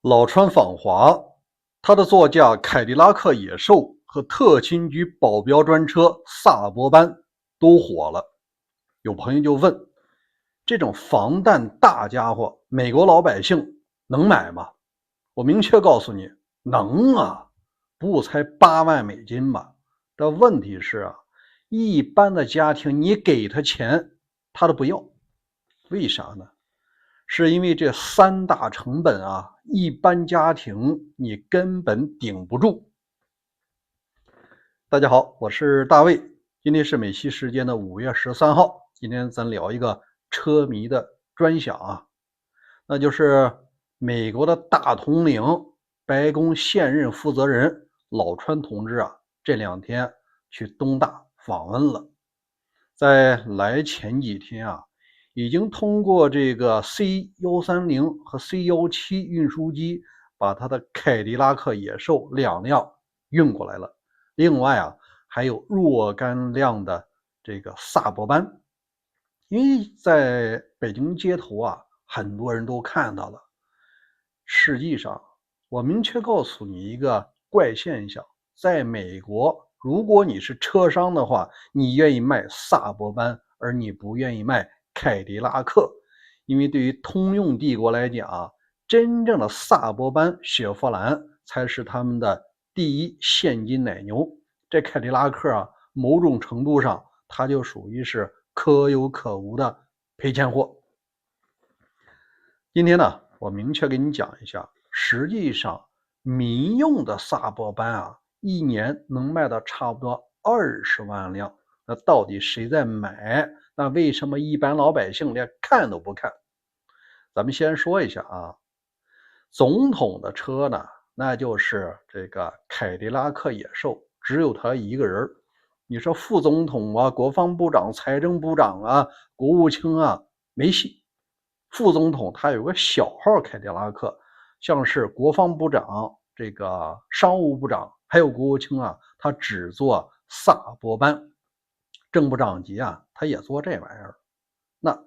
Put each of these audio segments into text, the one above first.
老川访华，他的座驾凯迪拉克野兽和特勤局保镖专车萨博班都火了。有朋友就问：这种防弹大家伙，美国老百姓能买吗？我明确告诉你，能啊，不才8万美金吗？但问题是啊，一般的家庭你给他钱，他都不要，为啥呢？是因为这三大成本啊，一般家庭你根本顶不住。大家好，我是大卫，今天是美西时间的5月13号，今天咱聊一个车迷的专享啊，那就是美国的大统领、白宫现任负责人老川同志啊，这2天去东大访问了。在来前几天啊，已经通过这个 C130和 C17运输机把他的凯迪拉克野兽2辆运过来了。另外啊，还有若干辆的这个萨博班。因为在北京街头啊，很多人都看到了。实际上，我明确告诉你一个怪现象，在美国，如果你是车商的话，你愿意卖萨博班，而你不愿意卖凯迪拉克，因为对于通用帝国来讲，真正的萨博班、雪佛兰才是他们的第一现金奶牛。这凯迪拉克啊，某种程度上，它就属于是可有可无的赔钱货。今天呢，我明确给你讲一下，实际上民用的萨博班啊，一年能卖到差不多20万辆。那到底谁在买？那为什么一般老百姓连看都不看？咱们先说一下啊，总统的车呢，那就是这个凯迪拉克野兽，只有他一个人。你说副总统啊、国防部长、财政部长啊、国务卿啊，没戏。副总统他有个小号凯迪拉克，像是国防部长、这个商务部长还有国务卿啊，他只坐萨博班。正部长级啊，他也坐这玩意儿。那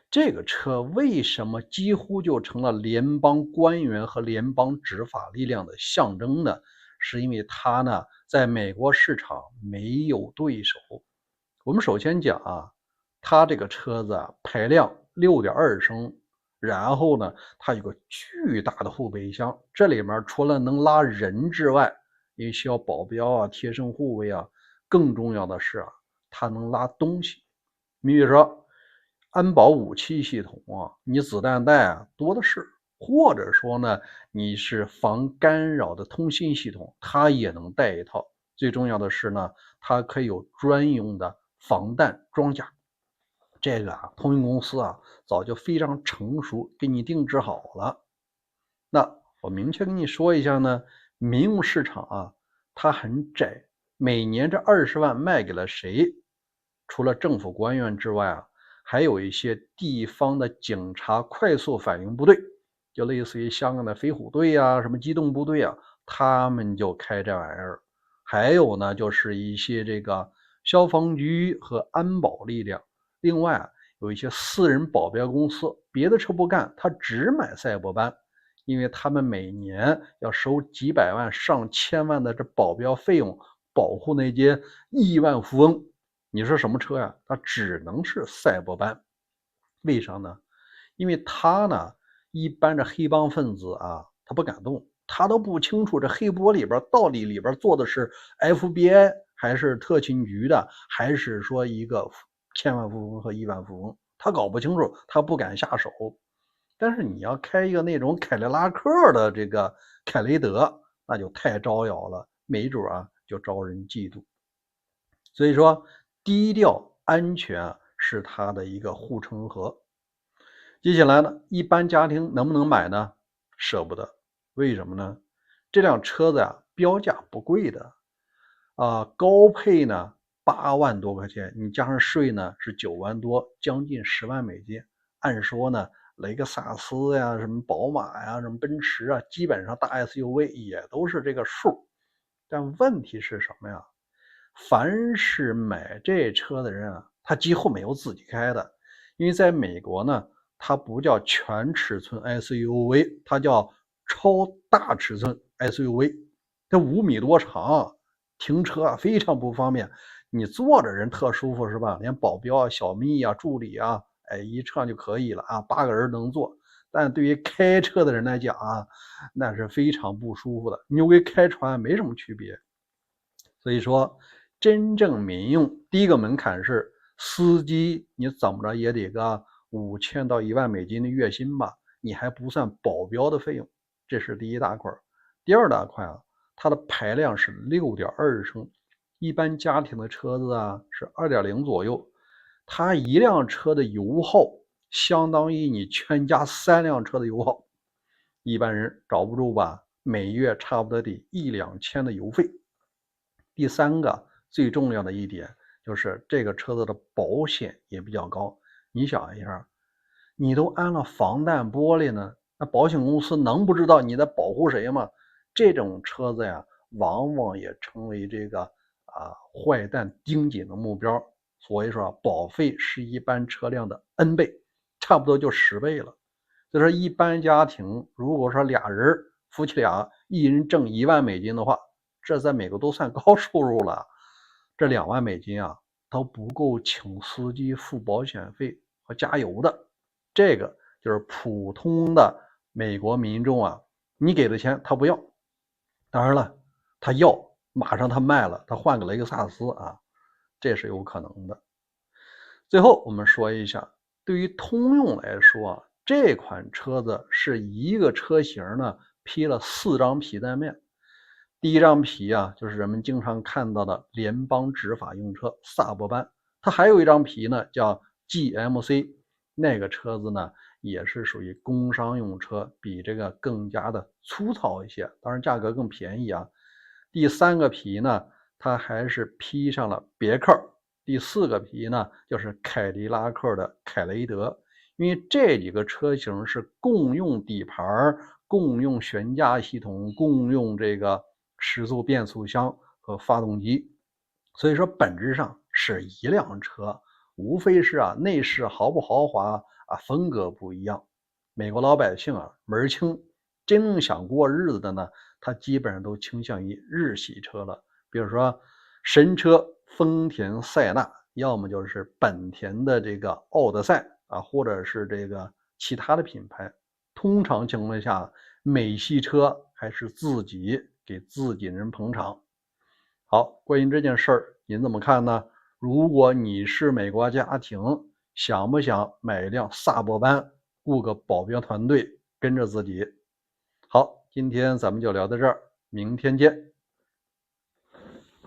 这个车为什么几乎就成了联邦官员和联邦执法力量的象征呢？是因为它呢，在美国市场没有对手。我们首先讲啊，它这个车子啊，排量6.2升，然后呢，它有个巨大的后备箱，这里面除了能拉人之外，也需要保镖啊、贴身护卫啊，更重要的是啊，它能拉东西。你比如说，安保武器系统啊，你子弹袋啊多的是，或者说呢，你是防干扰的通信系统，它也能带一套。最重要的是呢，它可以有专用的防弹装甲。这个啊，通用公司啊早就非常成熟，给你定制好了。那我明确跟你说一下呢，民用市场啊，它很窄，每年这20万卖给了谁？除了政府官员之外啊，还有一些地方的警察快速反应部队，就类似于香港的飞虎队啊，什么机动部队啊，他们就开这玩意儿。还有呢，就是一些这个消防局和安保力量。另外啊，有一些私人保镖公司，别的车不干，他只买赛博班。因为他们每年要收几百万、上千万的这保镖费用，保护那些亿万富翁。你说什么车呀？它只能是赛博班。为啥呢？因为他呢，一般的黑帮分子啊，他不敢动，他都不清楚这黑波里边到底里边做的是 FBI 还是特勤局的，还是说一个千万富翁和亿万富翁，他搞不清楚，他不敢下手。但是你要开一个那种凯迪拉克的这个凯雷德，那就太招摇了，没准啊就招人嫉妒。所以说，低调安全是它的一个护城河。接下来呢，一般家庭能不能买呢？舍不得。为什么呢？这辆车子啊，标价不贵的高配呢8万多块钱，你加上税呢是9万多，将近10万美金。按说呢，雷克萨斯呀、什么宝马呀、什么奔驰啊，基本上大 SUV 也都是这个数。但问题是什么呀？凡是买这车的人啊，他几乎没有自己开的，因为在美国呢，它不叫全尺寸 SUV，它叫超大尺寸 SUV， 这5米多长，停车非常不方便。你坐着人特舒服是吧？连保镖啊、小蜜啊、助理啊，一上就可以了啊，8个人能坐。但对于开车的人来讲啊，那是非常不舒服的，你就跟开船没什么区别。所以说，真正民用，第一个门槛是司机，你怎么着也得个5000到1万美金的月薪吧，你还不算保镖的费用，这是第一大块。第二大块啊，它的排量是6.2升，一般家庭的车子啊是2.0左右，它一辆车的油耗相当于你全家3辆车的油耗，一般人找不住吧，每月差不多得1-2千的油费。第三个最重要的一点就是这个车子的保险也比较高。你想一下，你都安了防弹玻璃呢，那保险公司能不知道你在保护谁吗？这种车子呀，往往也成为这个坏蛋盯紧的目标。所以说保费是一般车辆的 N 倍，差不多就10倍了。所以说一般家庭如果说俩人夫妻俩一人挣1万美金的话，这在美国都算高收入了，这2万美金啊都不够请司机付保险费和加油的。这个就是普通的美国民众啊，你给的钱他不要，当然了，他要马上他卖了，他换个雷克萨斯啊，这是有可能的。最后我们说一下，对于通用来说啊，这款车子是一个车型呢披了4张皮在卖。第一张皮啊，就是人们经常看到的联邦执法用车萨博班，它还有一张皮呢叫 GMC， 那个车子呢也是属于工商用车，比这个更加的粗糙一些，当然价格更便宜啊。第三个皮呢，它还是披上了别克。第4个皮呢，就是凯迪拉克的凯雷德，因为这几个车型是共用底盘、共用悬架系统、共用这个时速变速箱和发动机，所以说本质上是一辆车，无非是内饰豪不豪华风格不一样。美国老百姓门儿清，真正想过日子的呢，他基本上都倾向于日系车了，比如说神车丰田塞纳，要么就是本田的这个奥德赛或者是这个其他的品牌。通常情况下，美系车还是自己给自己人捧场。好，关于这件事儿，您怎么看呢？如果你是美国家庭，想不想买一辆萨博班，雇个保镖团队跟着自己？好，今天咱们就聊到这儿，明天见。